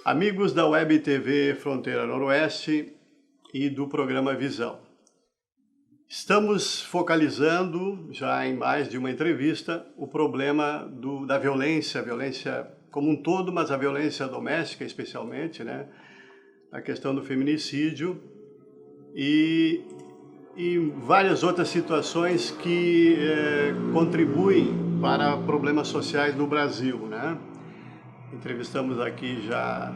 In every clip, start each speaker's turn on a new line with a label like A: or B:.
A: Amigos da Web TV Fronteira Noroeste e do programa Visão. Estamos focalizando, já em mais de uma entrevista, o problema da violência, a violência como um todo, mas a violência doméstica especialmente, né? A questão do feminicídio e várias outras situações que contribuem para problemas sociais no Brasil, né? Entrevistamos aqui já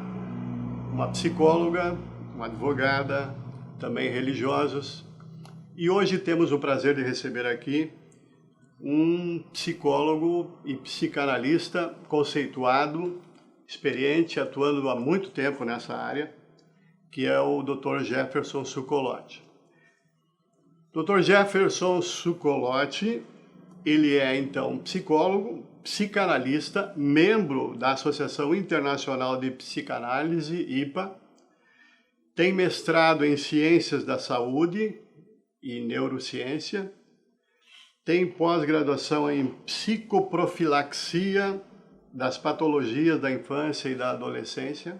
A: uma psicóloga, uma advogada, também religiosos. E hoje temos o prazer de receber aqui um psicólogo e psicanalista conceituado, experiente, atuando há muito tempo nessa área, que é o Dr. Jefferson Succolotti. Dr. Jefferson Succolotti, ele é então psicólogo, psicanalista, membro da Associação Internacional de Psicanálise, IPA, tem mestrado em Ciências da Saúde e Neurociência, tem pós-graduação em Psicoprofilaxia das Patologias da Infância e da Adolescência,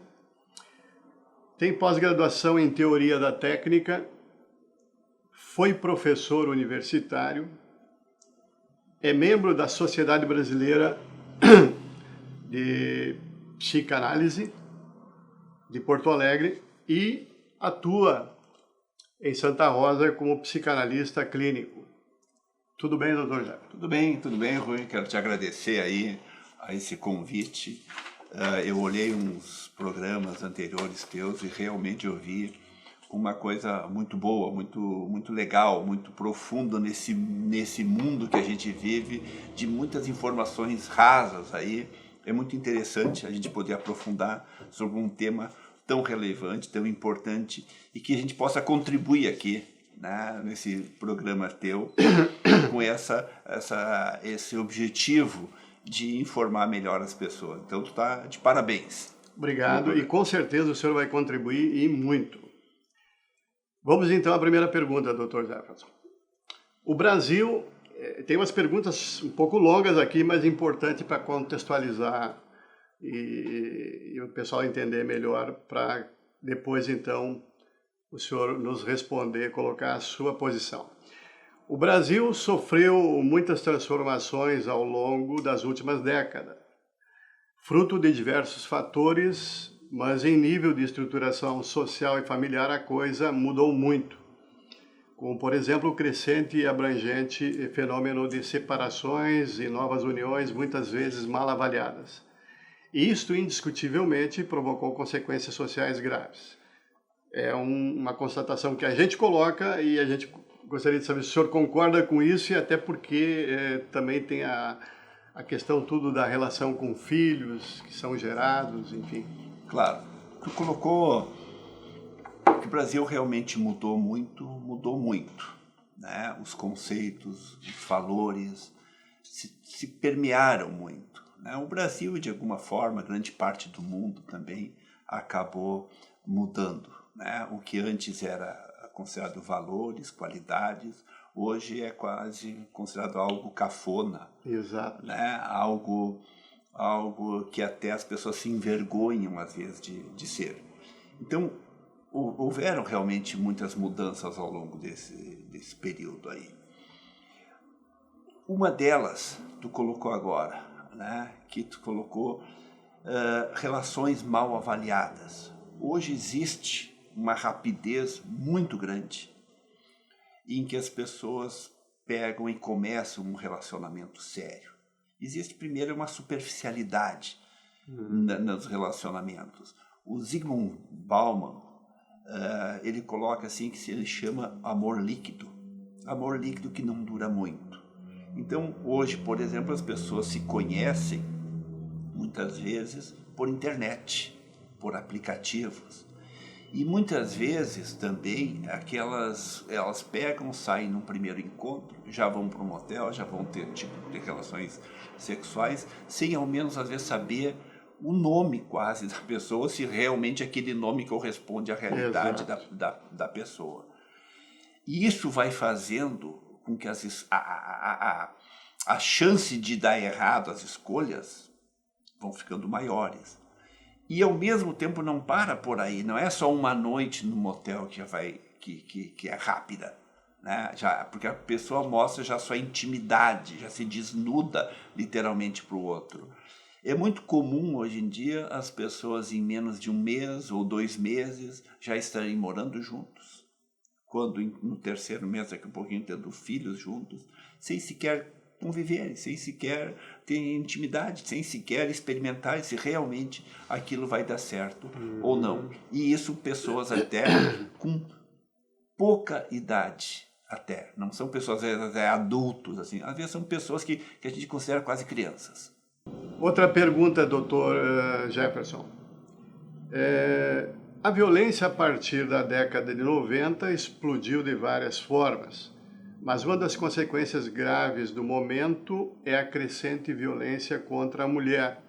A: tem pós-graduação em Teoria da Técnica, foi professor universitário, é membro da Sociedade Brasileira de Psicanálise de Porto Alegre e atua em Santa Rosa como psicanalista clínico. Tudo bem, doutor Jefferson?
B: Tudo bem, Rui. Quero te agradecer aí a esse convite. Eu olhei uns programas anteriores teus e realmente ouvi uma coisa muito boa, muito legal, muito profunda nesse mundo que a gente vive, de muitas informações rasas aí. É muito interessante a gente poder aprofundar sobre um tema tão relevante, tão importante, e que a gente possa contribuir aqui, né, nesse programa teu, com esse objetivo de informar melhor as pessoas. Então, tu está de parabéns.
A: Obrigado, e com certeza o senhor vai contribuir e muito. Vamos então à primeira pergunta, Dr. Jefferson. O Brasil, tem umas perguntas um pouco longas aqui, mas importante para contextualizar e o pessoal entender melhor, para depois então o senhor nos responder, colocar a sua posição. O Brasil sofreu muitas transformações ao longo das últimas décadas, fruto de diversos fatores, mas em nível de estruturação social e familiar a coisa mudou muito, como por exemplo o crescente e abrangente fenômeno de separações e novas uniões, muitas vezes mal avaliadas. Isto indiscutivelmente provocou consequências sociais graves. É uma constatação que a gente coloca e a gente gostaria de saber se o senhor concorda com isso, e até porque também tem a questão tudo da relação com filhos que são gerados, enfim.
B: Claro, tu colocou que o Brasil realmente mudou muito, né? Os conceitos, os valores se permearam muito, né? O Brasil, de alguma forma, grande parte do mundo também acabou mudando, né? O que antes era considerado valores, qualidades, hoje é quase considerado algo cafona.
A: Exato.
B: Né? Algo que até as pessoas se envergonham, às vezes, de ser. Então, houveram realmente muitas mudanças ao longo desse período aí. Uma delas, tu colocou agora, né? Que tu colocou relações mal avaliadas. Hoje existe uma rapidez muito grande em que as pessoas pegam e começam um relacionamento sério. Existe primeiro uma superficialidade nos relacionamentos. O Zygmunt Bauman, ele coloca assim, que ele chama amor líquido que não dura muito. Então, hoje, por exemplo, as pessoas se conhecem muitas vezes por internet, por aplicativos. E muitas vezes também elas pegam, saem num primeiro encontro, já vão para um motel, já vão ter tipo de relações sexuais, sem ao menos às vezes saber o nome quase da pessoa, se realmente aquele nome corresponde à realidade da pessoa. E isso vai fazendo com que a chance de dar errado as escolhas vão ficando maiores. E ao mesmo tempo não para por aí, não é só uma noite no motel que já vai que é rápida, né? Porque a pessoa mostra já sua intimidade, já se desnuda literalmente para o outro. É muito comum hoje em dia as pessoas em menos de 1 mês ou 2 meses já estarem morando juntos, quando no 3º mês daqui a pouquinho tendo filhos juntos, sem sequer conviverem, sem sequer ter intimidade, sem sequer experimentar se realmente aquilo vai dar certo ou não. E isso pessoas até com pouca idade, até. Não são pessoas adultos, assim. Às vezes são pessoas que a gente considera quase crianças.
A: Outra pergunta, doutor Jefferson. A violência a partir da década de 90 explodiu de várias formas, mas uma das consequências graves do momento é a crescente violência contra a mulher.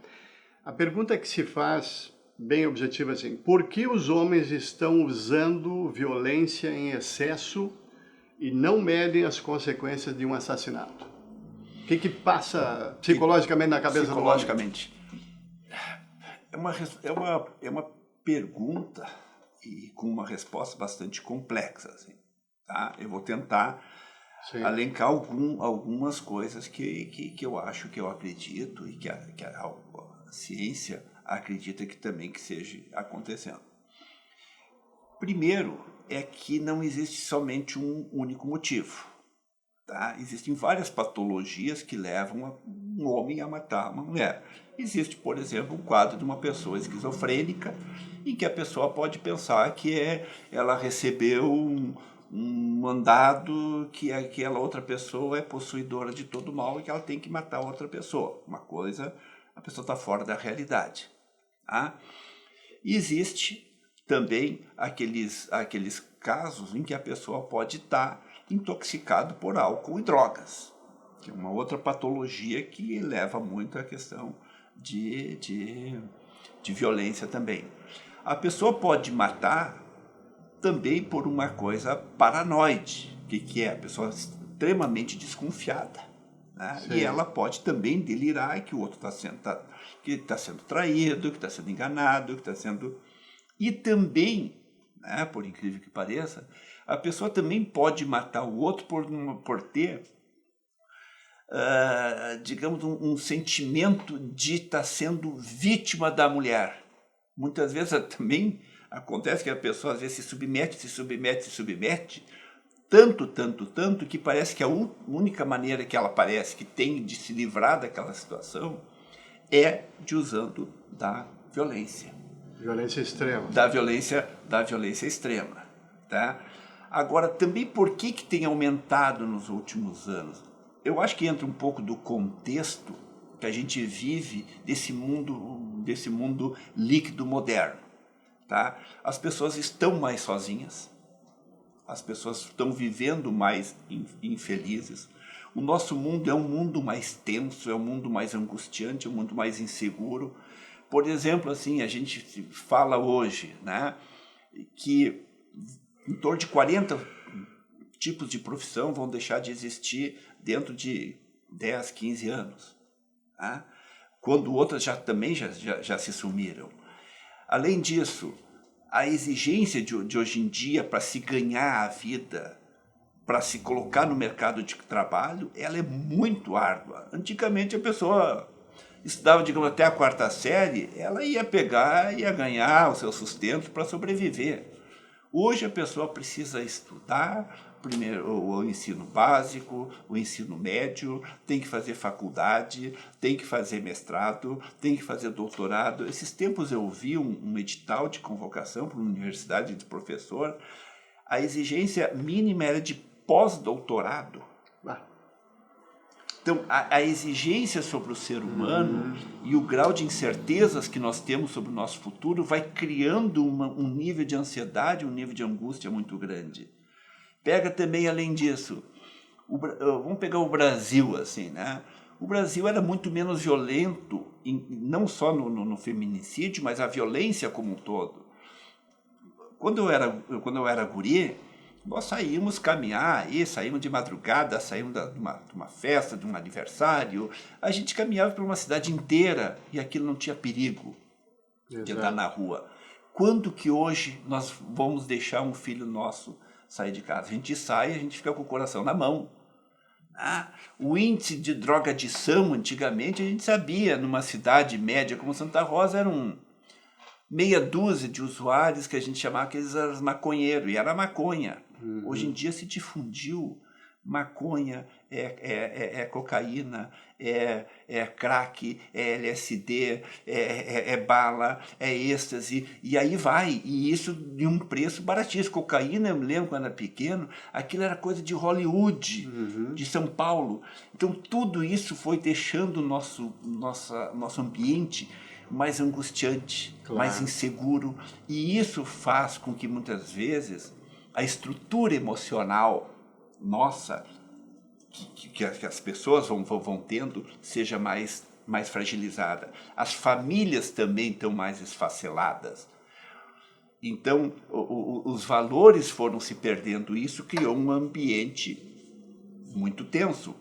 A: A pergunta que se faz, bem objetiva assim, por que os homens estão usando violência em excesso e não medem as consequências de um assassinato? O que passa psicologicamente na cabeça do homem?
B: Psicologicamente. É uma pergunta e com uma resposta bastante complexa, assim, tá? Eu vou tentar elencar algumas coisas que eu acho, que eu acredito e que a ciência acredita que também que seja acontecendo. Primeiro é que não existe somente um único motivo. Tá? Existem várias patologias que levam um homem a matar uma mulher. Existe, por exemplo, um quadro de uma pessoa esquizofrênica em que a pessoa pode pensar que ela recebeu um mandado que aquela outra pessoa é possuidora de todo mal e que ela tem que matar outra pessoa. Uma coisa, a pessoa está fora da realidade. Tá? Existe também aqueles casos em que a pessoa pode estar intoxicado por álcool e drogas, que é uma outra patologia que leva muito à questão de violência também. A pessoa pode matar também por uma coisa paranoide, que é a pessoa extremamente desconfiada, né? E ela pode também delirar que o outro está sendo traído, que está sendo enganado, que está sendo... E também, né, por incrível que pareça, a pessoa também pode matar o outro por ter, digamos, um sentimento de estar sendo vítima da mulher. Muitas vezes também acontece que a pessoa às vezes se submete, tanto, que parece que a única maneira que ela parece que tem de se livrar daquela situação é de usando da violência.
A: Violência extrema.
B: Da violência extrema, tá? Agora, também por que tem aumentado nos últimos anos? Eu acho que entra um pouco do contexto que a gente vive desse mundo líquido moderno, tá? As pessoas estão mais sozinhas, as pessoas estão vivendo mais infelizes. O nosso mundo é um mundo mais tenso, é um mundo mais angustiante, é um mundo mais inseguro. Por exemplo, assim, a gente fala hoje, né, que em torno de 40 tipos de profissão vão deixar de existir dentro de 10, 15 anos, tá? Quando outras também já se sumiram. Além disso, a exigência de hoje em dia para se ganhar a vida, para se colocar no mercado de trabalho, ela é muito árdua. Antigamente a pessoa estudava, digamos, até a 4ª série, ela ia ganhar o seu sustento para sobreviver. Hoje a pessoa precisa estudar, primeiro o ensino básico, o ensino médio, tem que fazer faculdade, tem que fazer mestrado, tem que fazer doutorado. Esses tempos eu vi um edital de convocação para uma universidade de professor, a exigência mínima era de pós-doutorado. Então, a exigência sobre o ser humano e o grau de incertezas que nós temos sobre o nosso futuro vai criando um nível de ansiedade, um nível de angústia muito grande. Pega também, além disso, vamos pegar o Brasil, assim, né? O Brasil era muito menos violento, não só no feminicídio, mas a violência como um todo. Quando eu era guri, Nós saímos caminhar, aí saímos de madrugada, saímos de uma festa, de um aniversário. A gente caminhava por uma cidade inteira e aquilo não tinha perigo de andar na rua. Quando que hoje nós vamos deixar um filho nosso sair de casa? A gente sai e a gente fica com o coração na mão. O índice de drogadição, antigamente, a gente sabia, numa cidade média como Santa Rosa, eram meia dúzia de usuários que a gente chamava que eles eram maconheiros, e era maconha. Hoje em dia se difundiu maconha, cocaína, crack, é LSD, é bala, é êxtase, e aí vai, e isso de um preço baratíssimo. Cocaína, eu me lembro quando era pequeno, aquilo era coisa de Hollywood, de São Paulo. Então tudo isso foi deixando o nosso ambiente mais angustiante, mais inseguro, e isso faz com que muitas vezes a estrutura emocional nossa, que as pessoas vão tendo, seja mais fragilizada. As famílias também estão mais esfaceladas. Então, os valores foram se perdendo. Isso criou um ambiente muito tenso.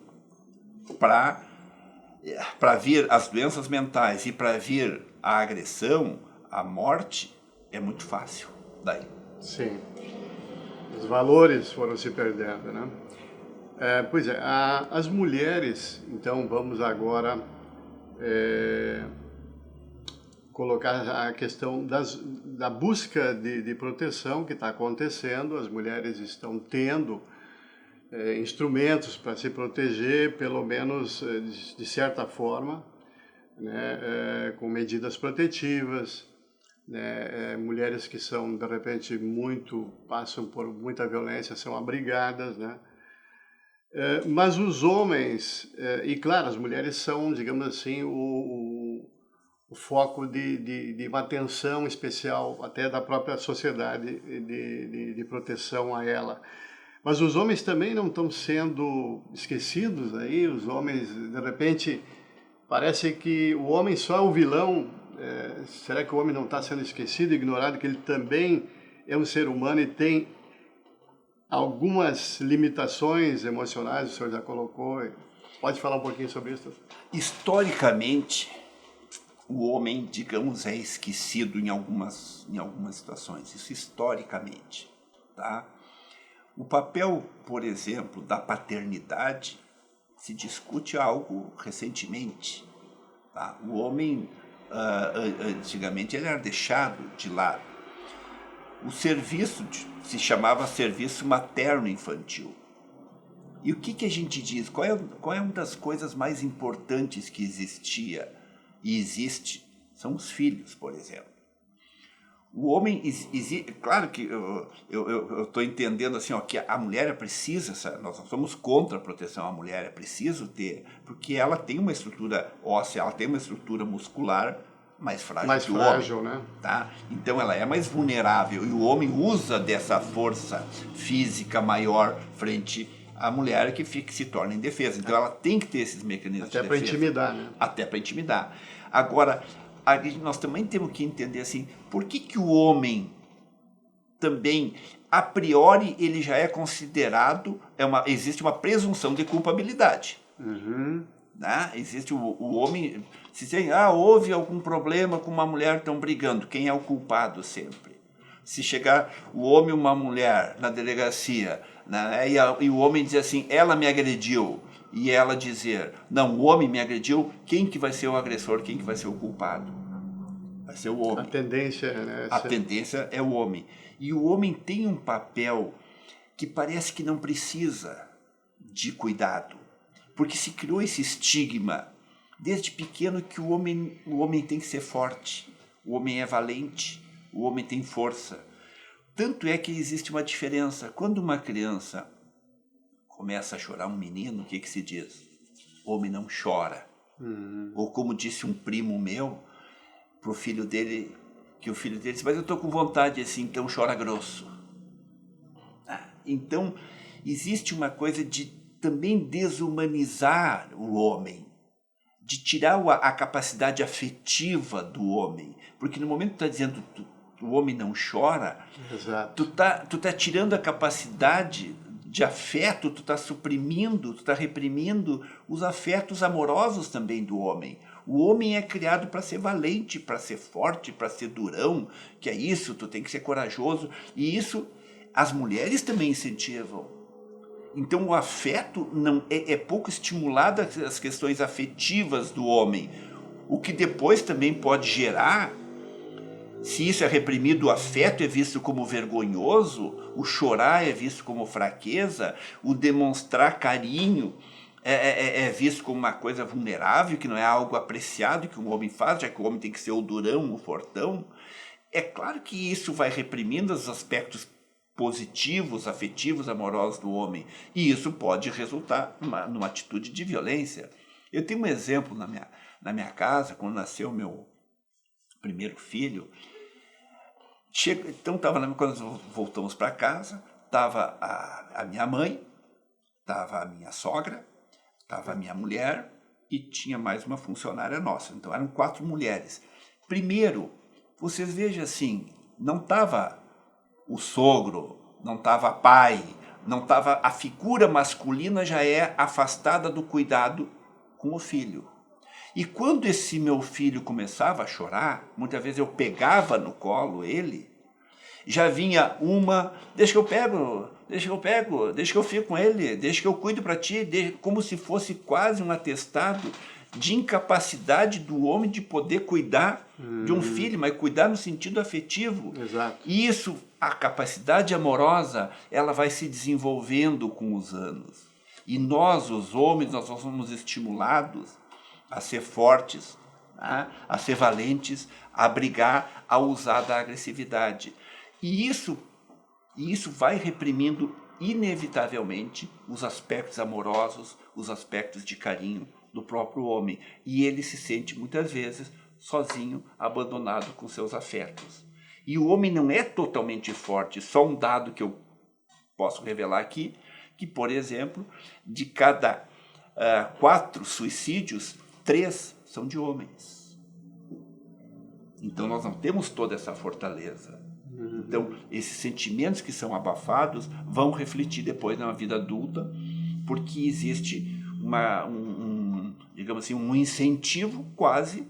B: Para vir as doenças mentais e para vir a agressão, a morte, é muito fácil daí.
A: Sim. Os valores foram se perdendo, né? Pois é, as mulheres, então vamos agora colocar a questão da busca de proteção que está acontecendo. As mulheres estão tendo instrumentos para se proteger, pelo menos de certa forma, né? Com medidas protetivas. Mulheres que são, de repente, passam por muita violência, são abrigadas, né? Mas os homens, e claro, as mulheres são, digamos assim, o foco de uma atenção especial até da própria sociedade de proteção a ela. Mas os homens também não estão sendo esquecidos aí. Os homens, de repente, parece que o homem só é o vilão. Será que o homem não está sendo esquecido, ignorado, que ele também é um ser humano e tem algumas limitações emocionais? O senhor já colocou. Pode falar um pouquinho sobre isso?
B: Historicamente, o homem, digamos, é esquecido em algumas situações. Isso historicamente, tá? O papel, por exemplo, da paternidade se discute algo recentemente. Tá? O homem, antigamente, ele era deixado de lado. O serviço se chamava serviço materno-infantil. E o que a gente diz? Qual é uma das coisas mais importantes que existia e existe? São os filhos, por exemplo. O homem, claro que eu estou entendendo assim, que a mulher precisa, nós somos contra a proteção à mulher, é preciso ter, porque ela tem uma estrutura óssea, ela tem uma estrutura muscular mais frágil que o homem, né? Tá? Então ela é mais vulnerável e o homem usa dessa força física maior frente à mulher que se torna indefesa. Então ela tem que ter esses mecanismos de defesa.
A: Até para intimidar, né?
B: Até para intimidar. Agora, nós também temos que entender assim, por que o homem também, a priori, ele já é considerado, existe uma presunção de culpabilidade. Né? Existe o homem, se dizer, houve algum problema com uma mulher, estão brigando, quem é o culpado sempre? Se chegar o homem e uma mulher na delegacia, né, e o homem dizer assim, ela me agrediu, e ela dizer, não, o homem me agrediu, quem que vai ser o agressor, quem que vai ser o culpado? Vai ser o homem.
A: A tendência, né?
B: A tendência é o homem. E o homem tem um papel que parece que não precisa de cuidado. Porque se criou esse estigma, desde pequeno, que o homem tem que ser forte, o homem é valente, o homem tem força. Tanto é que existe uma diferença. Quando uma criança começa a chorar, um menino, o que se diz? O homem não chora. Ou como disse um primo meu, pro filho dele, que o filho dele disse, mas eu estou com vontade assim, então chora grosso. Então, existe uma coisa de também desumanizar o homem, de tirar a capacidade afetiva do homem, porque no momento que está dizendo o homem não chora,
A: Exato.
B: tu tá tirando a capacidade de afeto, tu tá suprimindo, tu tá reprimindo os afetos amorosos também do homem. O homem é criado para ser valente, para ser forte, para ser durão, que é isso, tu tem que ser corajoso, e isso as mulheres também incentivam. Então o afeto não é pouco estimulado, as questões afetivas do homem, o que depois também pode gerar. Se isso é reprimido, o afeto é visto como vergonhoso, o chorar é visto como fraqueza, o demonstrar carinho é visto como uma coisa vulnerável, que não é algo apreciado que um homem faz, já que o homem tem que ser o durão, o fortão. É claro que isso vai reprimindo os aspectos positivos, afetivos, amorosos do homem, e isso pode resultar numa atitude de violência. Eu tenho um exemplo na minha casa, quando nasceu meu primeiro filho. Então, quando voltamos para casa, estava a minha mãe, estava a minha sogra, estava a minha mulher e tinha mais uma funcionária nossa. Então, eram 4 mulheres. Primeiro, vocês vejam assim, não estava o sogro, não estava pai, não estava a figura masculina, já é afastada do cuidado com o filho. E quando esse meu filho começava a chorar, muitas vezes eu pegava no colo ele, já vinha deixa que eu pego, deixa que eu fico com ele, deixa que eu cuido para ti, como se fosse quase um atestado de incapacidade do homem de poder cuidar de um filho, mas cuidar no sentido afetivo.
A: Exato.
B: E isso, a capacidade amorosa, ela vai se desenvolvendo com os anos. E nós, os homens, nós somos estimulados a ser fortes, a ser valentes, a brigar, a usar da agressividade. E isso vai reprimindo inevitavelmente os aspectos amorosos, os aspectos de carinho do próprio homem. E ele se sente muitas vezes sozinho, abandonado com seus afetos. E o homem não é totalmente forte. Só um dado que eu posso revelar aqui, que, por exemplo, de cada 4 suicídios, 3 são de homens. Então nós não temos toda essa fortaleza. Então esses sentimentos que são abafados vão refletir depois na vida adulta, porque existe digamos assim, um incentivo quase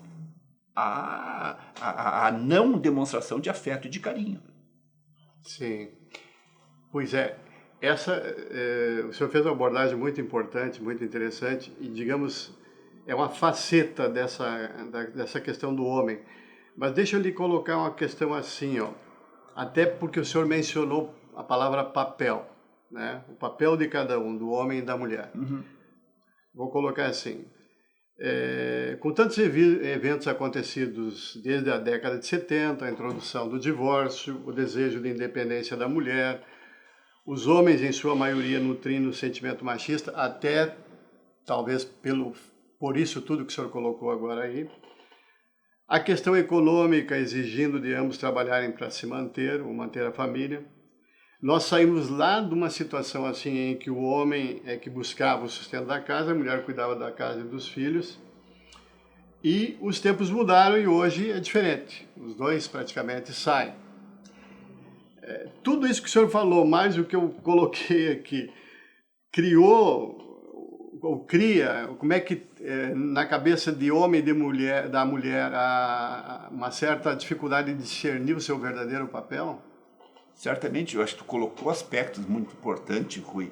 B: a não demonstração de afeto e de carinho.
A: Sim. Pois é. O senhor fez uma abordagem muito importante, muito interessante, e, digamos, é uma faceta dessa questão do homem. Mas deixa eu lhe colocar uma questão assim, ó, até porque o senhor mencionou a palavra papel, né? O papel de cada um, do homem e da mulher.
B: Uhum.
A: Vou colocar assim, com tantos eventos acontecidos desde a década de 70, a introdução do divórcio, o desejo de independência da mulher, os homens, em sua maioria, nutrindo o sentimento machista, até talvez por isso tudo que o senhor colocou agora aí. A questão econômica, exigindo de ambos trabalharem para se manter, ou manter a família. Nós saímos lá de uma situação assim em que o homem é que buscava o sustento da casa, a mulher cuidava da casa e dos filhos. E os tempos mudaram e hoje é diferente. Os dois praticamente saem. Tudo isso que o senhor falou, mais o que eu coloquei aqui, criou ou cria, como é que na cabeça de homem e da mulher há uma certa dificuldade de discernir o seu verdadeiro papel?
B: Certamente, eu acho que tu colocou aspectos muito importantes, Rui,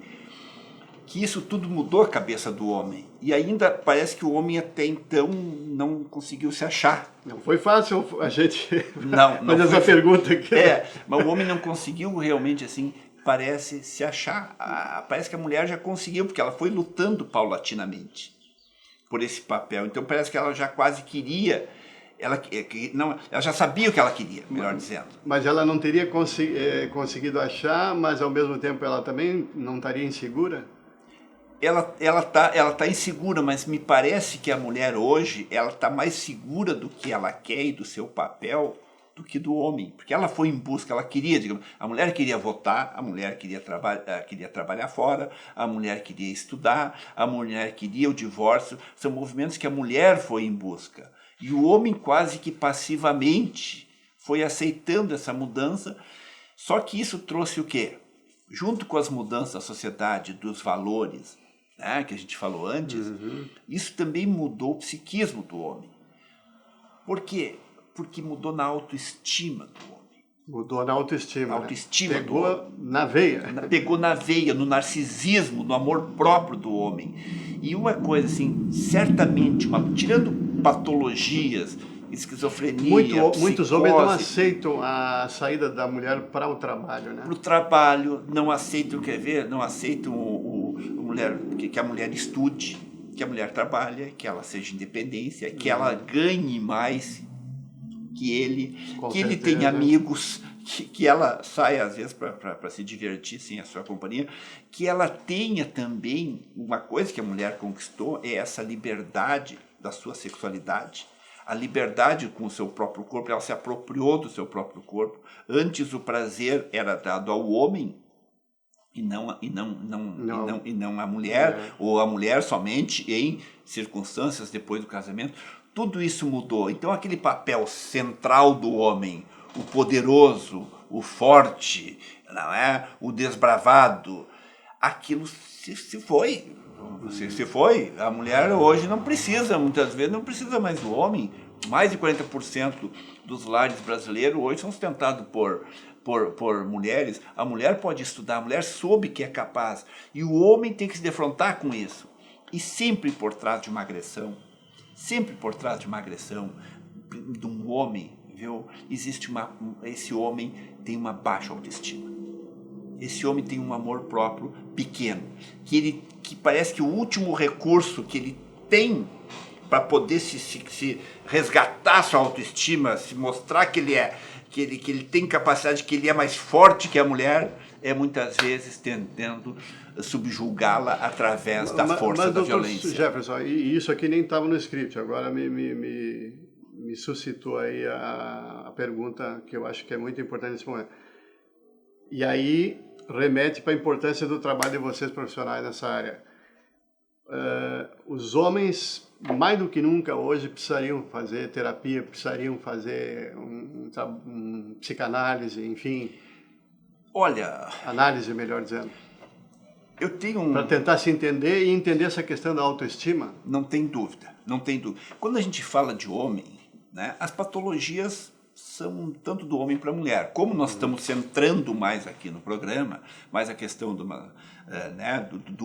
B: que isso tudo mudou a cabeça do homem. E ainda parece que o homem até então não conseguiu se achar.
A: Não foi fácil a gente
B: não
A: fazer essa pergunta aqui.
B: Mas o homem não conseguiu realmente, assim, parece se achar. Parece que a mulher já conseguiu, porque ela foi lutando paulatinamente por esse papel. Então parece que ela já quase queria, ela já sabia o que ela queria, melhor dizendo.
A: Mas ela não teria conseguido achar, mas ao mesmo tempo ela também não estaria insegura?
B: Ela tá insegura, mas me parece que a mulher hoje, ela tá mais segura do que ela quer e do seu papel do que do homem, porque ela foi em busca, ela queria, digamos, a mulher queria votar, a mulher queria trabalhar fora, a mulher queria estudar, a mulher queria o divórcio, são movimentos que a mulher foi em busca. E o homem quase que passivamente foi aceitando essa mudança, só que isso trouxe o quê? Junto com as mudanças da sociedade, dos valores, né, que a gente falou antes, isso também mudou o psiquismo do homem. Por quê? Porque mudou na autoestima do homem.
A: Mudou na autoestima.
B: Na autoestima
A: Pegou
B: do homem.
A: na veia.
B: Pegou na veia, no narcisismo, no amor próprio do homem. E uma coisa assim, certamente, tirando patologias, esquizofrenia,
A: muitos homens não aceitam a saída da mulher para o trabalho, né?
B: Para o trabalho, não aceitam, quer ver? Não aceitam que a mulher estude, que a mulher trabalhe, que ela seja independência, que ela ganhe mais que ele, que ele tenha amigos, que ela saia às vezes para se divertir sem a sua companhia, que ela tenha também, uma coisa que a mulher conquistou é essa liberdade da sua sexualidade, a liberdade com o seu próprio corpo, ela se apropriou do seu próprio corpo. Antes o prazer era dado ao homem e não a mulher, ou a mulher somente em circunstâncias depois do casamento. Tudo isso mudou. Então aquele papel central do homem, o poderoso, o forte, não é? O desbravado, aquilo se foi. Se foi. A mulher hoje não precisa, muitas vezes, não precisa mais do homem. Mais de 40% dos lares brasileiros hoje são sustentados por mulheres. A mulher pode estudar, a mulher soube que é capaz. E o homem tem que se defrontar com isso. E sempre por trás de uma agressão, de um homem, viu? Esse homem tem uma baixa autoestima. Esse homem tem um amor próprio pequeno, que parece que o último recurso que ele tem para poder se resgatar sua autoestima, se mostrar que ele tem capacidade, que ele é mais forte que a mulher, é muitas vezes tentando subjugá-la através da força da violência.
A: Jefferson, e isso aqui nem estava no script, agora me suscitou aí a pergunta que eu acho que é muito importante nesse momento. E aí remete para a importância do trabalho de vocês profissionais nessa área. Os homens, mais do que nunca hoje, precisariam fazer terapia, precisariam fazer um psicanálise, enfim.
B: Olha...
A: Análise, melhor dizendo.
B: Eu tenho
A: para tentar se entender e entender essa questão da autoestima?
B: Não tem dúvida, não tem dúvida. Quando a gente fala de homem, né, as patologias são tanto do homem para a mulher. Como nós estamos centrando mais aqui no programa, mais a questão do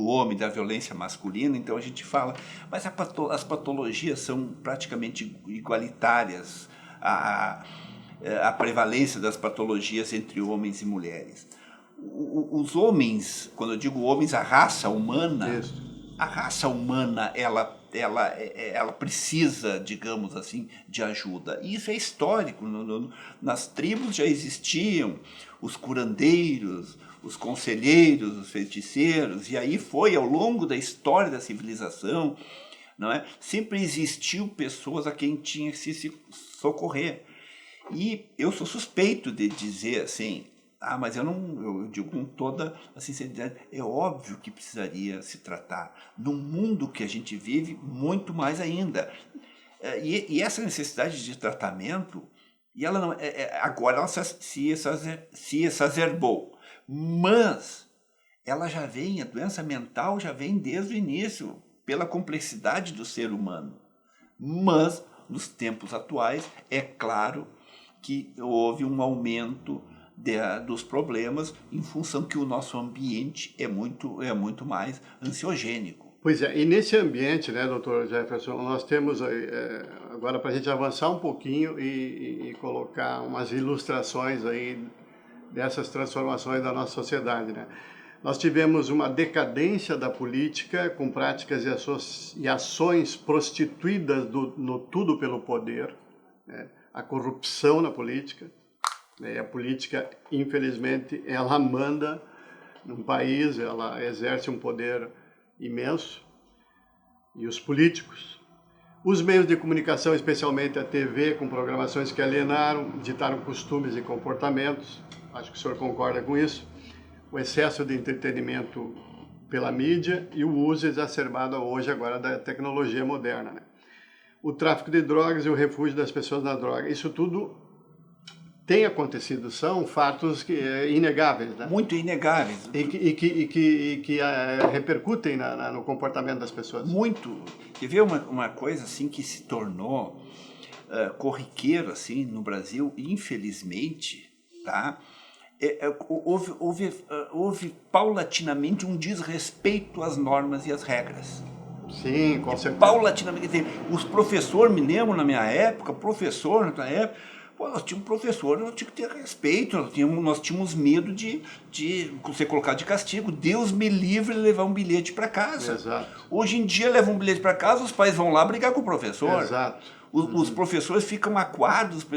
B: homem, da violência masculina, então a gente fala, mas as patologias são praticamente igualitárias, a prevalência das patologias entre homens e mulheres. Os homens, quando eu digo homens, a raça humana, ela precisa, digamos assim, de ajuda. E isso é histórico. Nas tribos já existiam os curandeiros, os conselheiros, os feiticeiros, e aí foi ao longo da história da civilização, não é? Sempre existiu pessoas a quem tinha que se socorrer. E eu sou suspeito de dizer assim, mas eu digo com toda a sinceridade, é óbvio que precisaria se tratar. No mundo que a gente vive, muito mais ainda. E essa necessidade de tratamento, e ela não, agora ela se exacerbou, mas ela já vem, a doença mental já vem desde o início, pela complexidade do ser humano. Mas, nos tempos atuais, é claro que houve um aumento dos problemas em função que o nosso ambiente é muito mais ansiogênico.
A: Pois é, e nesse ambiente, né, doutor Jefferson, nós temos, agora para a gente avançar um pouquinho e colocar umas ilustrações aí dessas transformações da nossa sociedade, né? Nós tivemos uma decadência da política com práticas e ações prostituídas no tudo pelo poder, né? A corrupção na política. E a política, infelizmente, ela manda num país, ela exerce um poder imenso. E os políticos, os meios de comunicação, especialmente a TV, com programações que alienaram, ditaram costumes e comportamentos. Acho que o senhor concorda com isso. O excesso de entretenimento pela mídia e o uso exacerbado hoje agora da tecnologia moderna, né? O tráfico de drogas e o refúgio das pessoas na droga. Isso tudo tem acontecido, são fatos inegáveis, né?
B: Muito inegáveis.
A: E que repercutem no comportamento das pessoas.
B: Muito. Quer ver uma coisa assim que se tornou corriqueiro assim, no Brasil, infelizmente, tá? Houve paulatinamente um desrespeito às normas e às regras.
A: Sim, com certeza.
B: Paulatinamente. Os professores, me lembro na minha época, nós tínhamos professor, nós tínhamos que ter respeito, nós tínhamos medo de ser colocado de castigo. Deus me livre de levar um bilhete para casa.
A: Exato.
B: Hoje em dia, leva um bilhete para casa, os pais vão lá brigar com o professor.
A: Exato.
B: Os professores ficam acuados.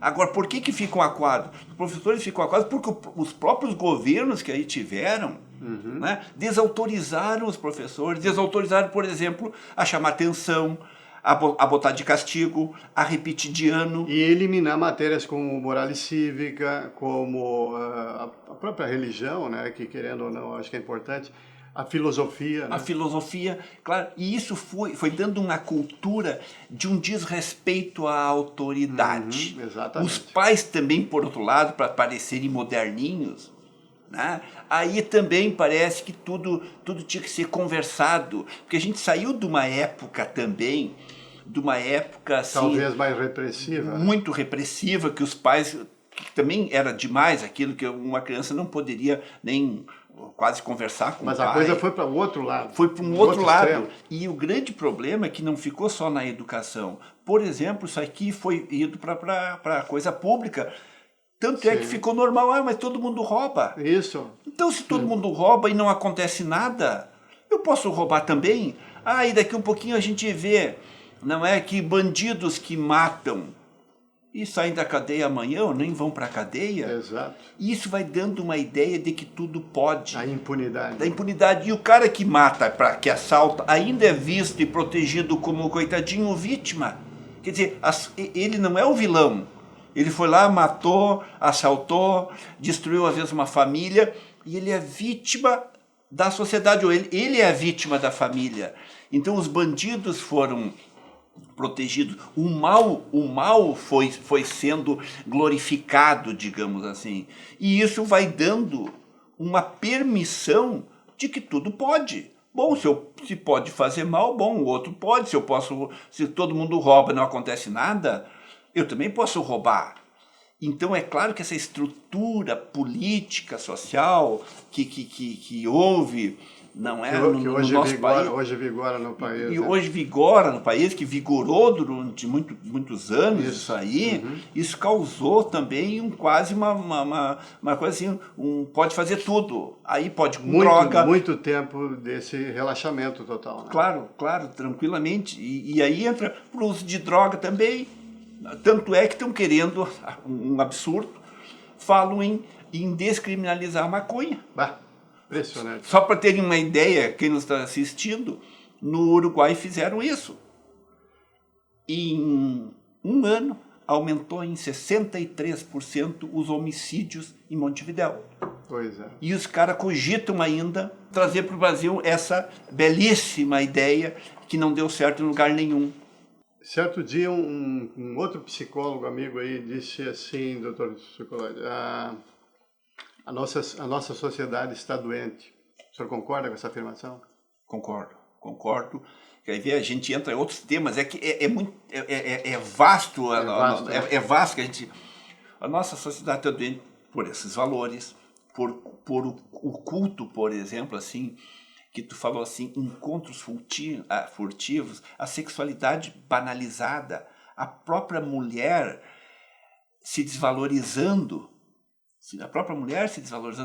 B: Agora, por que ficam acuados? Os professores ficam acuados porque os próprios governos que aí tiveram, né, desautorizaram os professores, desautorizaram, por exemplo, a chamar atenção, a botar de castigo, a repetir de ano.
A: E eliminar matérias como moral e cívica, como a própria religião, né, que querendo ou não, acho que é importante. A filosofia. Né?
B: A filosofia, claro. E isso foi dando uma cultura de um desrespeito à autoridade.
A: Exatamente.
B: Os pais também, por outro lado, para parecerem moderninhos, né? Aí também parece que tudo tinha que ser conversado. Porque a gente saiu de uma época também, assim...
A: Talvez mais repressiva.
B: Muito repressiva, que os pais... Que também era demais aquilo que uma criança não poderia nem... quase conversar com o pai.
A: Mas a coisa foi para o outro lado.
B: Foi para um outro lado.
A: Extremo.
B: E o grande problema é que não ficou só na educação. Por exemplo, isso aqui foi ido para a coisa pública. Tanto é que ficou normal, mas todo mundo rouba.
A: Isso.
B: Então, se todo mundo rouba e não acontece nada, eu posso roubar também? E daqui um pouquinho a gente vê, não é, que bandidos que matam e saem da cadeia amanhã ou nem vão para a cadeia.
A: Exato.
B: E isso vai dando uma ideia de que tudo pode.
A: A impunidade.
B: Da impunidade. E o cara que mata, que assalta, ainda é visto e protegido como, coitadinho, vítima. Quer dizer, ele não é o vilão. Ele foi lá, matou, assaltou, destruiu às vezes uma família, e ele é vítima da sociedade, ou ele é a vítima da família. Então os bandidos foram protegido. O mal foi sendo glorificado, digamos assim. E isso vai dando uma permissão de que tudo pode. Bom, se pode fazer mal, bom, o outro pode. Se todo mundo rouba e não acontece nada, eu também posso roubar. Então é claro que essa estrutura política, social que houve, não é,
A: que
B: no nosso país.
A: Hoje vigora no país.
B: E
A: né?
B: hoje vigora no país, que vigorou durante muitos anos isso aí, isso causou também quase uma coisa assim, pode fazer tudo. Aí pode com droga.
A: Muito tempo desse relaxamento total. Né?
B: Claro, tranquilamente. E aí entra o uso de droga também. Tanto é que estão querendo, um absurdo, falam em descriminalizar a maconha.
A: Bah. Impressionante.
B: Só para terem uma ideia, quem nos está assistindo, no Uruguai fizeram isso. Em um ano, aumentou em 63% os homicídios em Montevidéu.
A: Pois é.
B: E os caras cogitam ainda trazer para o Brasil essa belíssima ideia que não deu certo em lugar nenhum.
A: Certo dia, um outro psicólogo amigo aí disse assim, doutor Chocolate, a nossa sociedade está doente. O senhor concorda com essa afirmação?
B: Concordo. Quer ver, a gente entra em outros temas, é que é vasto, é vasto que a nossa sociedade está doente por esses valores, por o culto, por exemplo, assim, que tu falou assim, encontros furtivos, a sexualidade banalizada, a própria mulher se desvalorizando,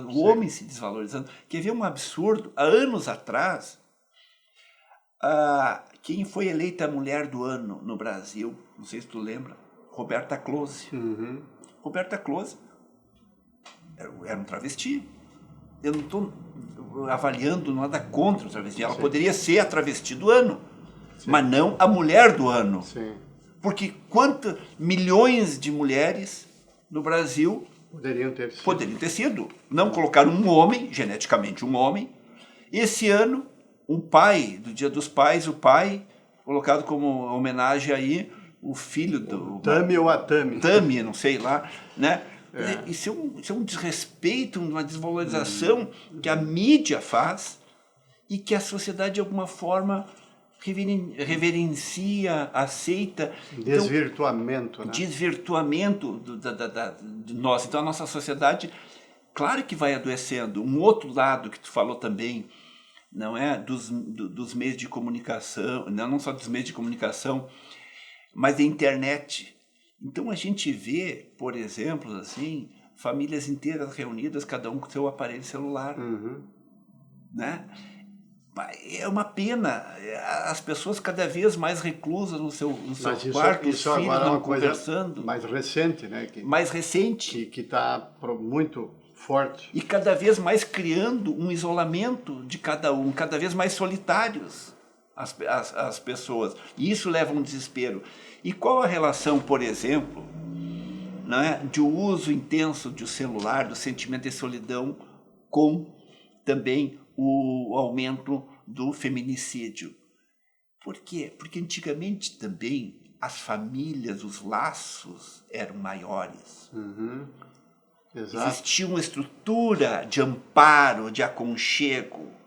B: o homem se desvalorizando. Quer ver um absurdo? Há anos atrás, quem foi eleita a mulher do ano no Brasil, não sei se tu lembra, Roberta Close. Roberta Close era um travesti. Eu não estou avaliando nada contra o travesti. Ela poderia ser a travesti do ano, mas não a mulher do ano.
A: Sim.
B: Porque quantos milhões de mulheres no Brasil poderiam ter sido. Não colocaram um homem, geneticamente um homem. Esse ano, um pai, do Dia dos Pais, o pai, colocado como homenagem aí, o filho do...
A: Tami ou a Tami.
B: Tami, não sei lá, né? Isso é um desrespeito, uma desvalorização que a mídia faz e que a sociedade, de alguma forma, reverencia, aceita.
A: Desvirtuamento, né?
B: Desvirtuamento de nós. Então, a nossa sociedade, claro que vai adoecendo. Um outro lado que tu falou também, não é? Dos meios de comunicação, não só dos meios de comunicação, mas da internet. Então a gente vê, por exemplo, assim, famílias inteiras reunidas, cada um com seu aparelho celular, né? É uma pena, as pessoas cada vez mais reclusas no seu quarto, os filhos não conversando.
A: Mais recente, né?
B: Mais recente.
A: Que está muito forte.
B: E cada vez mais criando um isolamento de cada um, cada vez mais solitários as pessoas. E isso leva a um desespero. E qual a relação, por exemplo, né, de uso intenso do celular, do sentimento de solidão, com também o aumento do feminicídio? Por quê? Porque antigamente também as famílias, os laços eram maiores.
A: Exato.
B: Existia uma estrutura de amparo, de aconchego.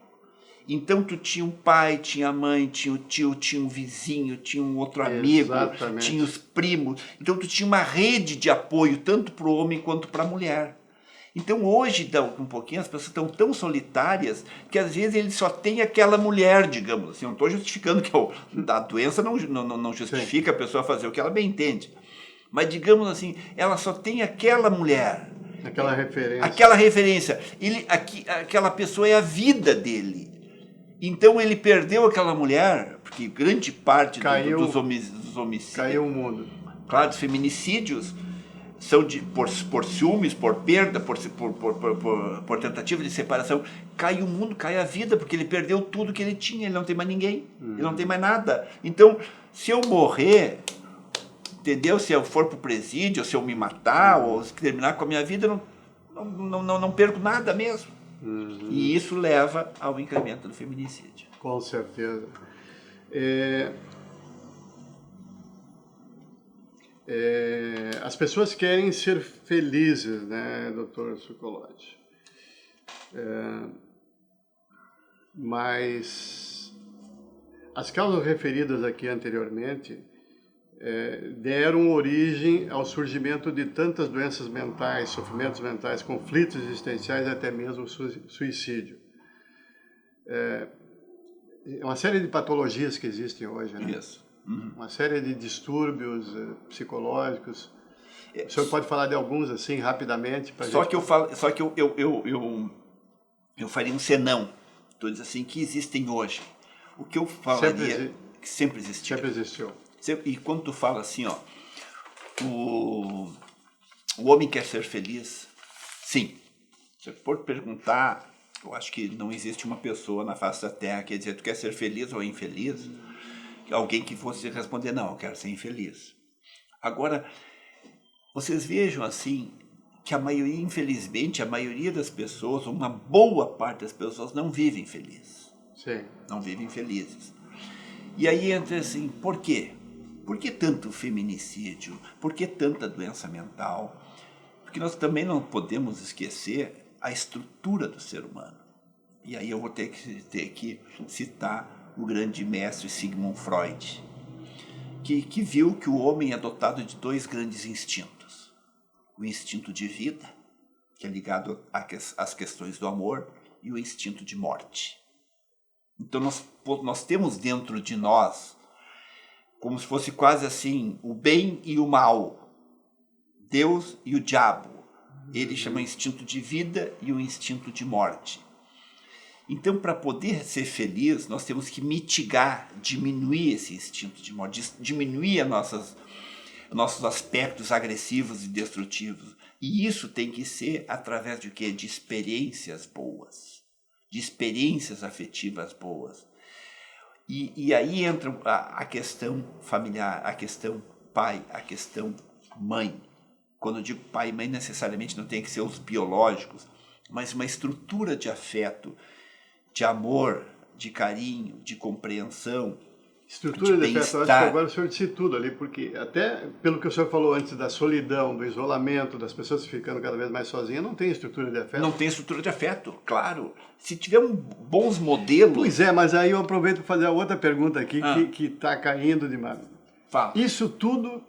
B: Então tu tinha um pai, tinha a mãe, tinha o tio, tinha um vizinho, tinha um outro amigo, tinha os primos. Então tu tinha uma rede de apoio tanto para o homem quanto para a mulher. Então hoje, um pouquinho, as pessoas estão tão solitárias que às vezes ele só tem aquela mulher, digamos assim. Eu não estou justificando que a doença não justifica a pessoa fazer o que ela bem entende. Mas digamos assim, ela só tem aquela mulher.
A: Aquela referência.
B: Aquela referência. Aquela pessoa é a vida dele. Então ele perdeu aquela mulher, porque grande parte dos homicídios...
A: Caiu o mundo.
B: Claro, dos feminicídios são por ciúmes, por perda, por tentativa de separação. Cai o mundo, cai a vida, porque ele perdeu tudo que ele tinha, ele não tem mais ninguém, ele não tem mais nada. Então, se eu morrer, entendeu? Se eu for para o presídio, ou se eu me matar, ou se terminar com a minha vida, eu não perco nada mesmo. E isso leva ao incremento do feminicídio.
A: Com certeza. As pessoas querem ser felizes, né, doutor Sucolotti? Mas as causas referidas aqui anteriormente deram origem ao surgimento de tantas doenças mentais, sofrimentos mentais, conflitos existenciais, até mesmo suicídio. Uma série de patologias que existem hoje, né?
B: Isso.
A: Uma série de distúrbios psicológicos. O senhor pode falar de alguns assim rapidamente?
B: Só que eu faria um senão. Estou dizendo assim que existem hoje. O que eu falaria que sempre existiu.
A: Sempre existiu.
B: E quando tu fala assim, ó, o homem quer ser feliz, sim. Se for perguntar, eu acho que não existe uma pessoa na face da Terra que quer dizer, tu quer ser feliz ou infeliz? Alguém que fosse responder, não, eu quero ser infeliz. Agora, vocês vejam assim, que a maioria, infelizmente, a maioria das pessoas, uma boa parte das pessoas não vivem felizes.
A: Sim.
B: Não vivem felizes. E aí entra assim, por quê? Por que tanto feminicídio? Por que tanta doença mental? Porque nós também não podemos esquecer a estrutura do ser humano. E aí eu vou ter que citar o grande mestre Sigmund Freud, que viu que o homem é dotado de dois grandes instintos. O instinto de vida, que é ligado às questões do amor, e o instinto de morte. Então nós temos dentro de nós, como se fosse quase assim, o bem e o mal, Deus e o diabo. Ele chama instinto de vida e o instinto de morte. Então, para poder ser feliz, nós temos que mitigar, diminuir esse instinto de morte, diminuir nossos aspectos agressivos e destrutivos. E isso tem que ser através de quê? De experiências boas, de experiências afetivas boas. E aí entra a questão familiar, a questão pai, a questão mãe. Quando eu digo pai e mãe, necessariamente não tem que ser os biológicos, mas uma estrutura de afeto, de amor, de carinho, de compreensão.
A: Estrutura de afeto, eu acho que agora o senhor disse tudo ali, porque até pelo que o senhor falou antes da solidão, do isolamento, das pessoas ficando cada vez mais sozinhas, não tem estrutura de afeto.
B: Não tem estrutura de afeto, claro. Se tiver bons modelos...
A: Pois é, mas aí eu aproveito para fazer a outra pergunta aqui, que está caindo demais.
B: Fala.
A: Isso tudo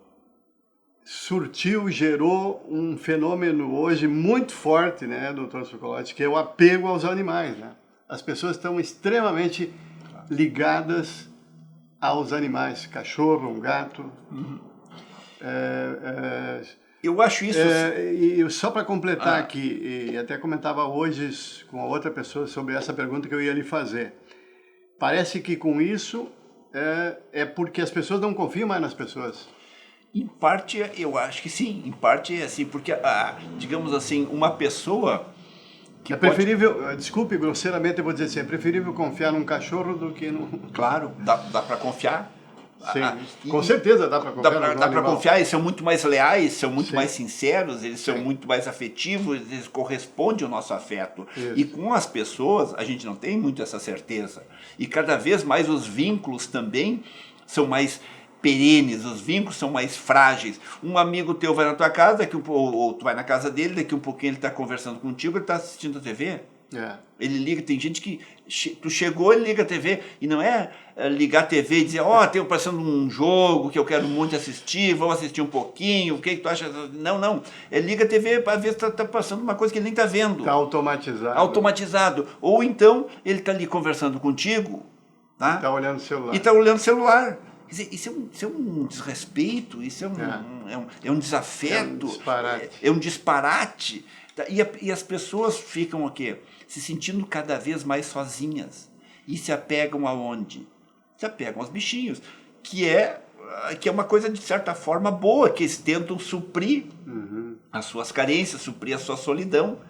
A: gerou um fenômeno hoje muito forte, né, doutor Sokolotti, que é o apego aos animais, né? As pessoas estão extremamente ligadas aos animais, cachorro, um gato.
B: Eu acho isso...
A: E só para completar aqui, e até comentava hoje com a outra pessoa sobre essa pergunta que eu ia lhe fazer. Parece que com isso é porque as pessoas não confiam mais nas pessoas.
B: Em parte, eu acho que sim. Em parte é assim, porque, digamos assim, uma pessoa...
A: É preferível, desculpe, grosseiramente eu vou dizer assim, é preferível confiar num cachorro do que num...
B: Claro, dá para confiar.
A: Sim, com certeza dá para confiar.
B: Dá para confiar, eles são muito mais leais, são muito mais sinceros, eles são muito mais afetivos, eles correspondem ao nosso afeto. Isso. E com as pessoas, a gente não tem muito essa certeza. E cada vez mais os vínculos também são mais perenes, os vínculos são mais frágeis. Um amigo teu vai na tua casa, ou tu vai na casa dele, daqui um pouquinho ele está conversando contigo, ele está assistindo a TV. Ele liga, tem gente que tu chegou, ele liga a TV, e não é ligar a TV e dizer, tem passando um jogo que eu quero muito assistir, vamos assistir um pouquinho, o que tu acha? Não, ele liga a TV para ver se está passando uma coisa que ele nem está vendo.
A: Está automatizado.
B: Automatizado. Ou então, ele está ali conversando contigo, tá?
A: Está olhando o celular.
B: E está olhando o celular. Quer dizer, isso é um desrespeito, isso é um desafeto, é um disparate. E as pessoas ficam o quê? Se sentindo cada vez mais sozinhas. E se apegam aonde? Se apegam aos bichinhos, que é uma coisa de certa forma boa, que eles tentam suprir as suas carências, suprir a sua solidão,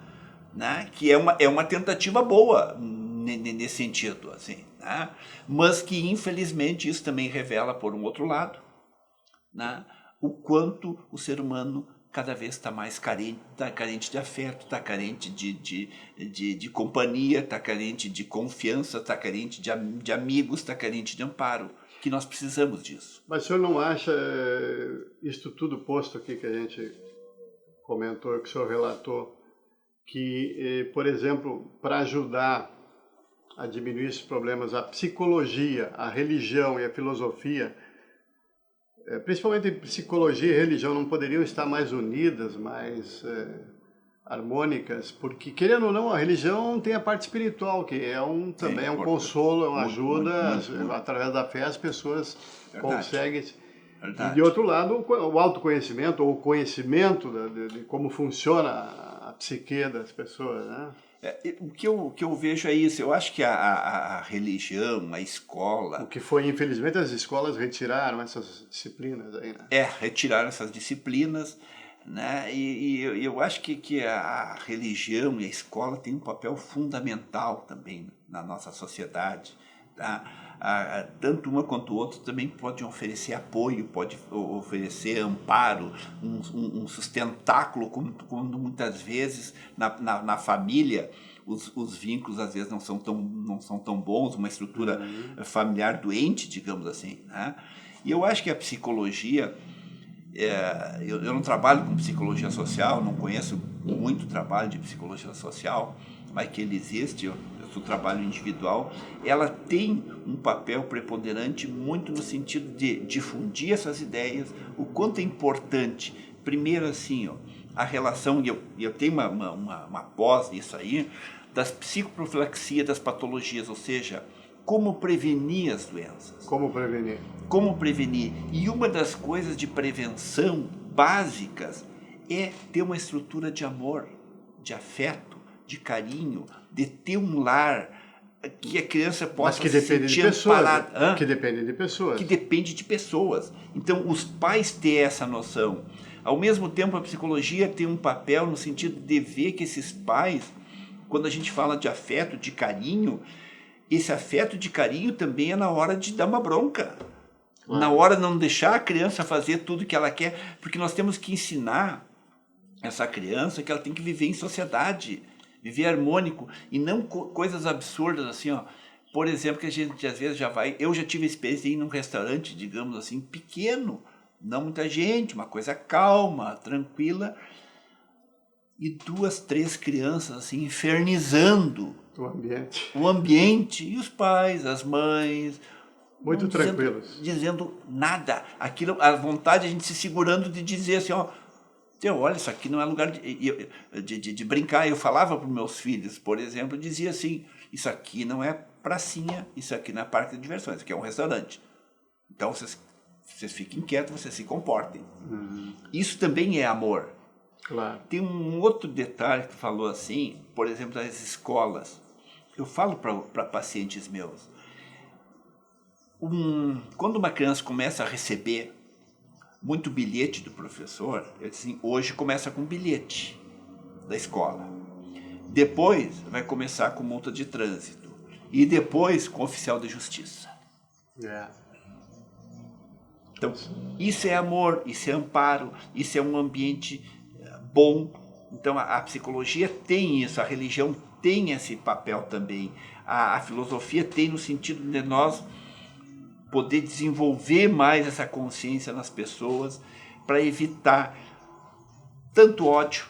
B: né? Que é uma tentativa boa nesse sentido, assim, né? Mas que infelizmente isso também revela, por um outro lado, né? O quanto o ser humano cada vez está mais carente, está carente de afeto, está carente de companhia, está carente de confiança, está carente de amigos, está carente de amparo, que nós precisamos disso.
A: Mas o senhor não acha, isto tudo posto aqui que a gente comentou, que o senhor relatou, que, por exemplo, para ajudar a diminuir esses problemas, a psicologia, a religião e a filosofia, principalmente psicologia e religião, não poderiam estar mais unidas, mais harmônicas, porque, querendo ou não, a religião tem a parte espiritual, que também é um consolo, é uma ajuda, através da fé as pessoas conseguem... E, de outro lado, o autoconhecimento, ou o conhecimento de como funciona a psique das pessoas, né?
B: O que eu vejo é isso. Eu acho que a religião, a escola...
A: O que foi, infelizmente, as escolas retiraram essas disciplinas aí, né?
B: Retiraram essas disciplinas, né? E eu acho que a religião e a escola têm um papel fundamental também na nossa sociedade, tá? Tanto uma quanto o outro também pode oferecer apoio, pode oferecer amparo, um sustentáculo, quando muitas vezes na família os vínculos às vezes não são tão bons, uma estrutura familiar doente, digamos assim, né? E eu acho que a psicologia, eu não trabalho com psicologia social, não conheço muito trabalho de psicologia social, mas que ele existe, o trabalho individual, ela tem um papel preponderante muito no sentido de difundir essas ideias, o quanto é importante, primeiro assim, a relação, e eu tenho uma pós nisso aí, das psicoprofilaxias das patologias, ou seja, como prevenir as doenças.
A: Como prevenir.
B: Como prevenir. E uma das coisas de prevenção básicas é ter uma estrutura de amor, de afeto, de carinho, de ter um lar que a criança possa se sentir amparada.
A: Que depende de pessoas.
B: Que depende de pessoas. Então, os pais ter essa noção. Ao mesmo tempo, a psicologia tem um papel no sentido de ver que esses pais, quando a gente fala de afeto, de carinho, esse afeto de carinho também é na hora de dar uma bronca. Na hora de não deixar a criança fazer tudo que ela quer, porque nós temos que ensinar essa criança que ela tem que viver em sociedade, viver harmônico, e não coisas absurdas assim, por exemplo, que a gente às vezes já vai... Eu já tive a experiência de ir num restaurante, digamos assim, pequeno, não muita gente, uma coisa calma, tranquila, e 2, 3 crianças assim, infernizando o ambiente, e os pais, as mães...
A: Muito tranquilos.
B: Dizendo nada. Aquilo, a vontade, a gente se segurando de dizer assim, ó, olha, isso aqui não é lugar de brincar. Eu falava para os meus filhos, por exemplo, dizia assim, isso aqui não é pracinha, isso aqui não é parque de diversões, isso aqui é um restaurante. Então, vocês fiquem quietos, vocês se comportem. Isso também é amor.
A: Claro.
B: Tem um outro detalhe que tu falou assim, por exemplo, das escolas. Eu falo para pacientes meus, quando uma criança começa a receber muito bilhete do professor, eu disse assim, hoje começa com bilhete da escola. Depois vai começar com multa de trânsito. E depois com oficial de justiça. Então, isso é amor, isso é amparo, isso é um ambiente bom. Então, a psicologia tem isso, a religião tem esse papel também. A filosofia tem no sentido de nós poder desenvolver mais essa consciência nas pessoas para evitar tanto ódio,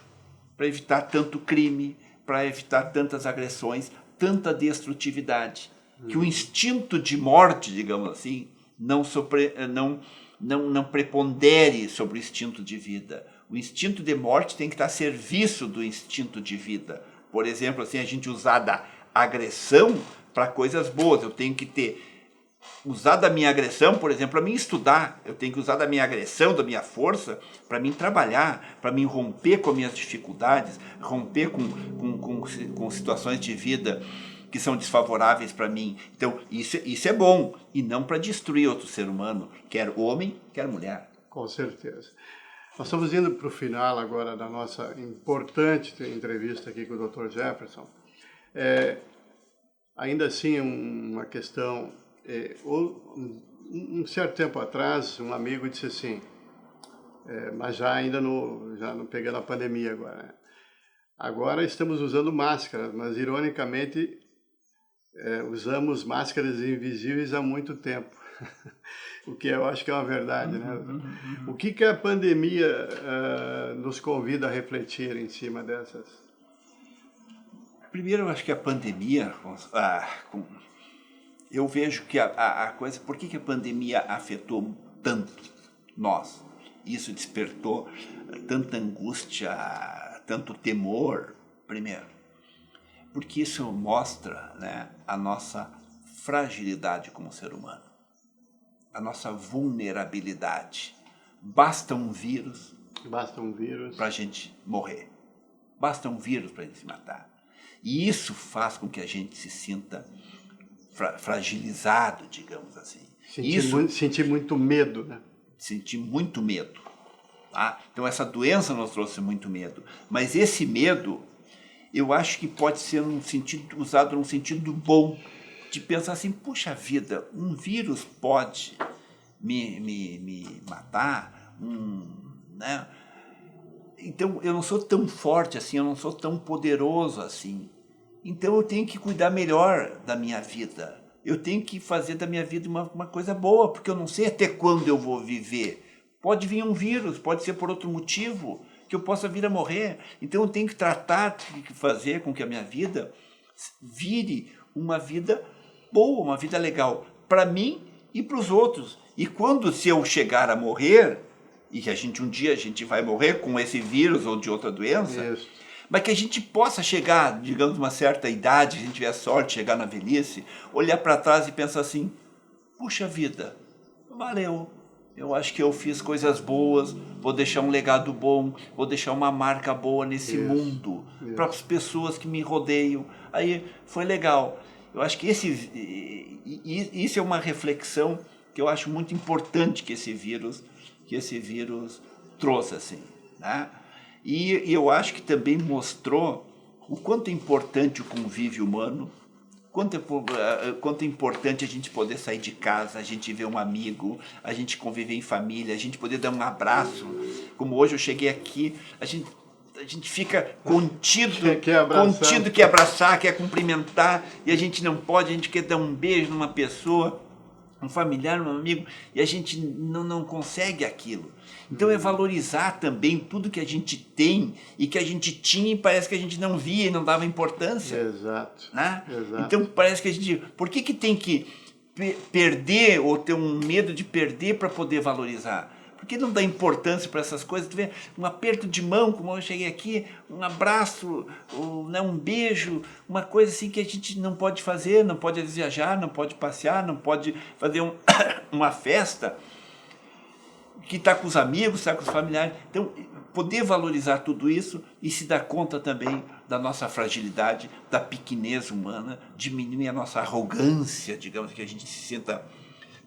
B: para evitar tanto crime, para evitar tantas agressões, tanta destrutividade. Que o instinto de morte, digamos assim, não prepondere sobre o instinto de vida. O instinto de morte tem que estar a serviço do instinto de vida. Por exemplo, assim, a gente usar da agressão para coisas boas. Eu tenho que usar da minha agressão, por exemplo, para mim estudar. Eu tenho que usar da minha agressão, da minha força, para mim trabalhar, para mim romper com as minhas dificuldades, romper com situações de vida que são desfavoráveis para mim. Então, isso é bom, e não para destruir outro ser humano, quer homem, quer mulher.
A: Com certeza. Nós estamos indo para o final agora da nossa importante entrevista aqui com o Dr. Jefferson. Ainda assim, uma questão... um certo tempo atrás, um amigo disse assim, mas já não pegando a pandemia agora, né? Agora estamos usando máscaras, mas ironicamente usamos máscaras invisíveis há muito tempo. O que eu acho que é uma verdade, né? O que a pandemia nos convida a refletir em cima dessas?
B: Primeiro, eu acho que a pandemia... eu vejo que a coisa... Por que a pandemia afetou tanto nós? Isso despertou tanta angústia, tanto temor, primeiro. Porque isso mostra, né, a nossa fragilidade como ser humano. A nossa vulnerabilidade. Basta um vírus para a gente morrer. Basta um vírus para a gente se matar. E isso faz com que a gente se sinta fragilizado, digamos assim.
A: Sentir muito medo, né?
B: Sentir muito medo. Tá? Então essa doença nos trouxe muito medo. Mas esse medo, eu acho que pode ser usado num sentido bom. De pensar assim, puxa vida, um vírus pode me matar, né? Então eu não sou tão forte assim, eu não sou tão poderoso assim. Então eu tenho que cuidar melhor da minha vida. Eu tenho que fazer da minha vida uma coisa boa, porque eu não sei até quando eu vou viver. Pode vir um vírus, pode ser por outro motivo, que eu possa vir a morrer. Então eu tenho que tratar de fazer com que a minha vida vire uma vida boa, uma vida legal, para mim e para os outros. E se eu chegar a morrer, e que um dia a gente vai morrer com esse vírus ou de outra doença,
A: Isso.
B: Mas que a gente possa chegar, digamos, uma certa idade, a gente tiver a sorte de chegar na velhice, olhar para trás e pensar assim, puxa vida, valeu, eu acho que eu fiz coisas boas, vou deixar um legado bom, vou deixar uma marca boa nesse mundo, para as pessoas que me rodeiam. Aí foi legal. Eu acho que isso é uma reflexão que eu acho muito importante que esse vírus trouxe, assim, né? E eu acho que também mostrou o quanto é importante o convívio humano, quanto é importante a gente poder sair de casa, a gente ver um amigo, a gente conviver em família, a gente poder dar um abraço. Como hoje eu cheguei aqui, a gente a gente fica contido,
A: Quer
B: abraçar, quer cumprimentar, e a gente não pode, a gente quer dar um beijo numa pessoa, um familiar, um amigo, e a gente não consegue aquilo. Então é valorizar também tudo que a gente tem e que a gente tinha e parece que a gente não via e não dava importância.
A: Exato.
B: Né?
A: Exato.
B: Então parece que a gente... Por que tem que perder ou ter um medo de perder para poder valorizar? Por que não dá importância para essas coisas? Tu vê um aperto de mão, como eu cheguei aqui, um abraço, um beijo, uma coisa assim que a gente não pode fazer, não pode viajar, não pode passear, não pode fazer uma festa, que está com os amigos, está com os familiares. Então, poder valorizar tudo isso e se dar conta também da nossa fragilidade, da pequenez humana, diminuir a nossa arrogância, digamos, que a gente se sinta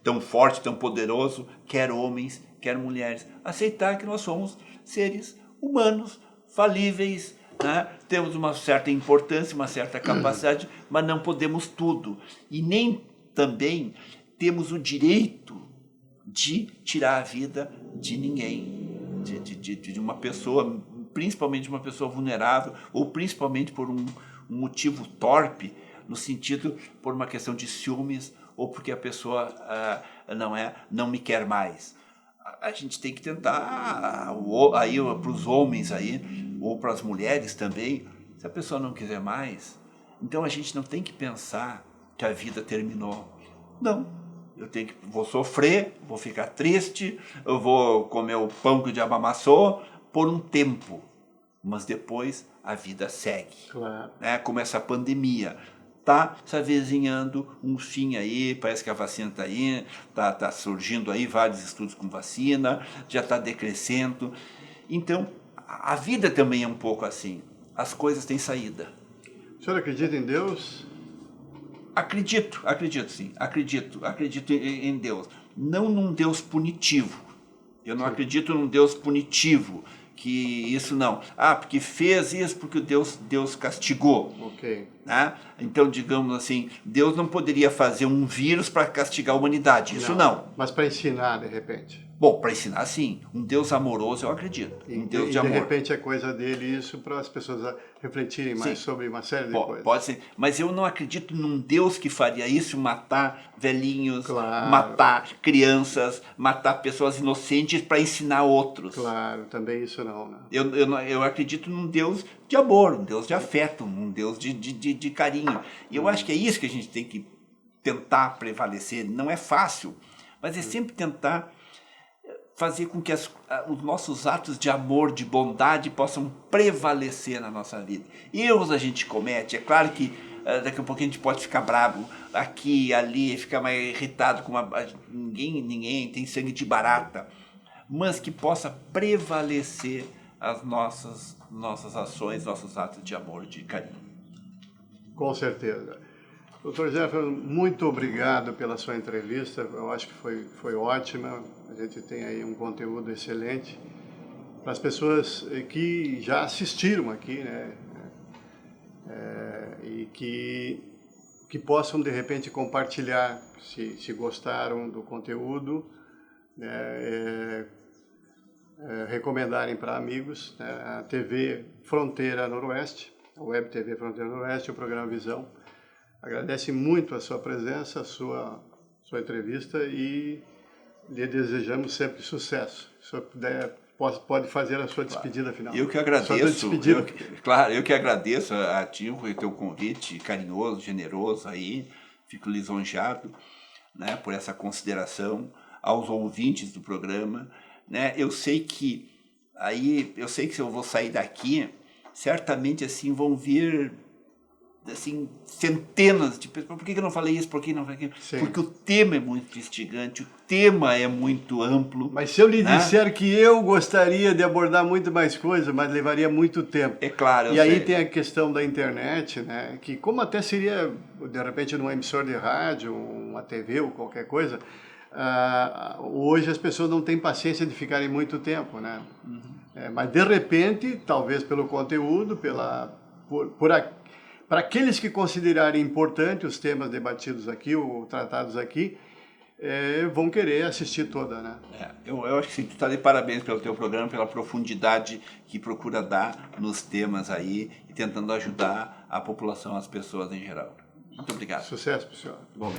B: tão forte, tão poderoso, quer homens, quer mulheres. Aceitar que nós somos seres humanos, falíveis, né? Temos uma certa importância, uma certa capacidade, mas não podemos tudo. E nem também temos o direito de tirar a vida de ninguém, de uma pessoa, principalmente uma pessoa vulnerável, ou principalmente por um motivo torpe, no sentido por uma questão de ciúmes, ou porque a pessoa não me quer mais. A gente tem que tentar, aí para os homens aí, ou para as mulheres também, se a pessoa não quiser mais, então a gente não tem que pensar que a vida terminou. Não. Vou sofrer, vou ficar triste, eu vou comer o pão que o diabo amassou por um tempo, mas depois a vida segue.
A: Claro.
B: Né? Como essa pandemia está se avizinhando um fim aí, parece que a vacina está aí, tá surgindo aí vários estudos com vacina, já está decrescendo. Então, a vida também é um pouco assim, as coisas têm saída.
A: O senhor acredita em Deus?
B: Acredito sim, acredito em Deus. Não num Deus punitivo. Eu não acredito num Deus punitivo, que isso não. Porque fez isso porque Deus castigou.
A: Ok.
B: Né? Então, digamos assim, Deus não poderia fazer um vírus para castigar a humanidade, isso não.
A: Mas para ensinar, de repente.
B: Bom, para ensinar, sim. Um Deus amoroso, eu acredito. Um Deus de amor.
A: De repente é coisa dele isso para as pessoas refletirem mais sobre uma série de coisas.
B: Pode ser. Mas eu não acredito num Deus que faria isso, matar velhinhos,
A: claro,
B: matar crianças, matar pessoas inocentes para ensinar outros.
A: Claro, também isso não. Né?
B: Eu acredito num Deus de amor, um Deus de afeto, um Deus de carinho. E eu acho que é isso que a gente tem que tentar prevalecer. Não é fácil, mas é sempre tentar fazer com que os nossos atos de amor, de bondade possam prevalecer na nossa vida. Erros a gente comete, é claro que daqui a pouco a gente pode ficar bravo aqui, ali, ficar mais irritado com ninguém tem sangue de barata, mas que possa prevalecer as nossas ações, nossos atos de amor, de carinho.
A: Com certeza. Dr. Jefferson, muito obrigado pela sua entrevista, eu acho que foi ótima, a gente tem aí um conteúdo excelente para as pessoas que já assistiram aqui, né, e que possam de repente compartilhar, se gostaram do conteúdo, né, recomendarem para amigos, né, a TV Fronteira Noroeste, a Web TV Fronteira Noroeste, o programa Visão. Agradece muito a sua presença, a sua entrevista e lhe desejamos sempre sucesso. Se o senhor puder, pode fazer a sua despedida final.
B: Eu que agradeço, eu que agradeço a ti o teu convite carinhoso, generoso aí, fico lisonjeado, né, por essa consideração aos ouvintes do programa, né? Eu sei que se eu vou sair daqui, certamente assim vão vir assim, centenas de pessoas. Por que eu não falei isso? Por que não falei aquilo? Sim. Porque o tema é muito instigante, o tema é muito amplo.
A: Mas se eu lhe disser que eu gostaria de abordar muito mais coisas, mas levaria muito tempo.
B: É claro,
A: E aí tem a questão da internet, né? Que como até seria, de repente, numa emissora de rádio, uma TV ou qualquer coisa, hoje as pessoas não têm paciência de ficarem muito tempo, né? Uhum. Mas de repente, talvez pelo conteúdo, para aqueles que considerarem importante os temas debatidos aqui ou tratados aqui, vão querer assistir toda, né?
B: Eu acho que sim, tu está de parabéns pelo teu programa, pela profundidade que procura dar nos temas aí e tentando ajudar a população, as pessoas em geral. Muito obrigado.
A: Sucesso, pessoal.
B: Bom.